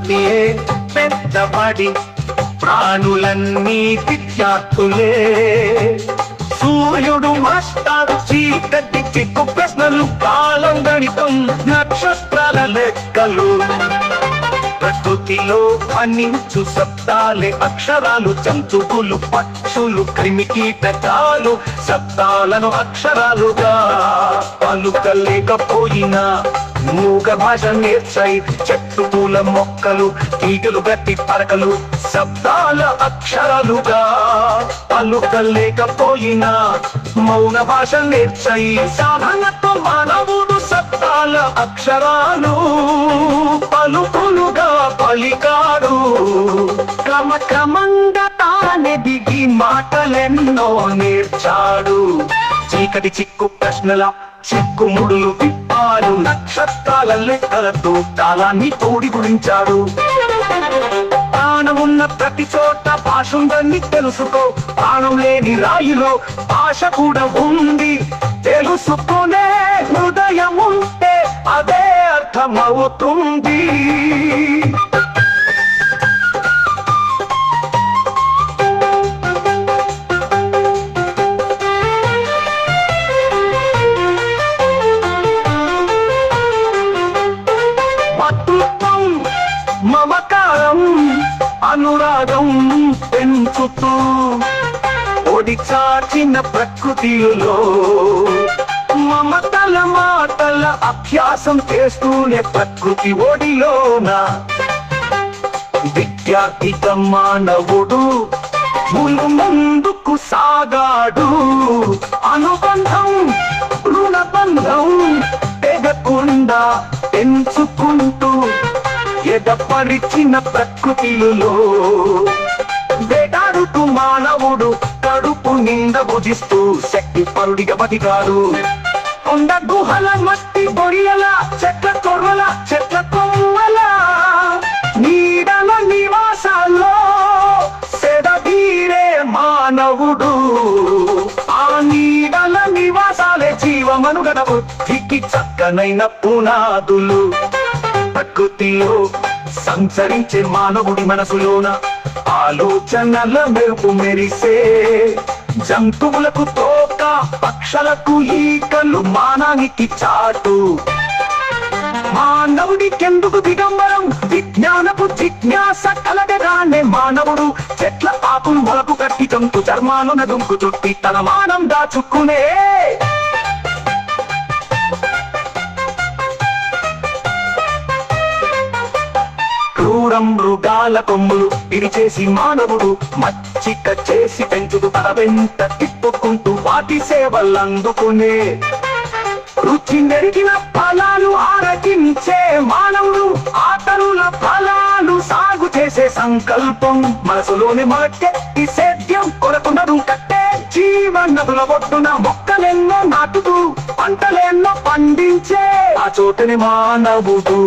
ప్రకృతియే పెద్దబడి ప్రాణులన్నీ విద్యార్థులే. సూర్యుడు మాస్టారు, చీకటి చిక్కు ప్రశ్నలు, కాలం గణితం, నక్షత్రాల లెక్కలు. ప్రకృతిలో ధ్వనించు శబ్దాలే అక్షరాలు, జంతువులు, పక్షులు, క్రిమి కీటకాలు శబ్దాలను అక్షరాలుగా పలుకలేకపోయినా మూగ భాష నేర్చాయి. చెట్టు పూల మొక్కలు, తీగలు, గట్టి పరకలు శబ్దాల అక్షరాలుగా పలుకలేకపోయినా మౌన భాష నేర్చాయి. సాధనతో మానవుడు శబ్దాల అక్షరాలు పలుకులుగా పలికాడు. క్రమక్రమంగా తానే దిగి మాటలెన్నో నేర్చాడు. చీకటి చిక్కు ప్రశ్నల చిక్కుముడులు విప్పాడు. నక్షత్రాల లెక్కలతో కాలాన్ని తోడి గురించాడు. ప్రాణమున్న ప్రతి చోట భాష ఉందని తెలుసుకో. ప్రాణం లేని రాయిలో భాష కూడా ఉంది తెలుసుకునే హృదయం ఉంటే అదే అర్థమవుతుంది. మమకారం అనురాగం పెంచుతూ ఒడి చాచిన ప్రకృతిలో మమతల మాటల అభ్యాసం చేస్తూనే ప్రకృతి ఒడిలోన విద్యార్థిక మానవుడు ముందుకు సాగాడు. అనుబంధం రుణబంధం తెగకుండా పెంచుకుంటూ ఎదపరిచిన ప్రకృతిలో వేటాడుతూ మానవుడు కడుపు నింద భుజిస్తూ శక్తి పరుడిగా బతికాడు. కొండ గుహల మట్టి బొరియల చెట్ల కొర్వల చెట్ల కొమ్మల నీడల నివాసాల్లో సెదవీరే మానవుడు. ఆ నీడల నివాసాలే జీవమనుగడ బుద్ధికి చక్కనైన పునాదులు. ప్రకృతిలో సంచరించే మానవుడి మనసులోన ఆలోచనల మెరుపు మెరిసే. జంతువులకు తోక, పక్షులకు ఈకలు మానానికి చాటు. మానవుడికెందుకు దిగంబరం, విజ్ఞానపు జిజ్ఞాస కలగగానే మానవుడు చెట్ల ఆకులు మొలకు కట్టి చంపు చర్మాలను దుంకు చుట్టి తన మానం దాచుకునే. క్రూర మృగాల కొమ్ములు విరిచేసి మానవుడు మచ్చిక చేసి పెంచుతూ తన వెంట తిప్పుకుంటూ వాటి సేవలందుకునే. రుచి నెరిగిన ఫలాలు ఆరగించే మానవుడు ఆతరుల ఫలాలు సాగు చేసే సంకల్పం మనసులోని మొలకెత్తి సేద్యం కొరకు నడు కట్టే. జీవనదుల ఒడ్డున మొక్కలెన్నో నాటుతూ పంటలెన్నో పండించే ఆ చోటని మానవుడు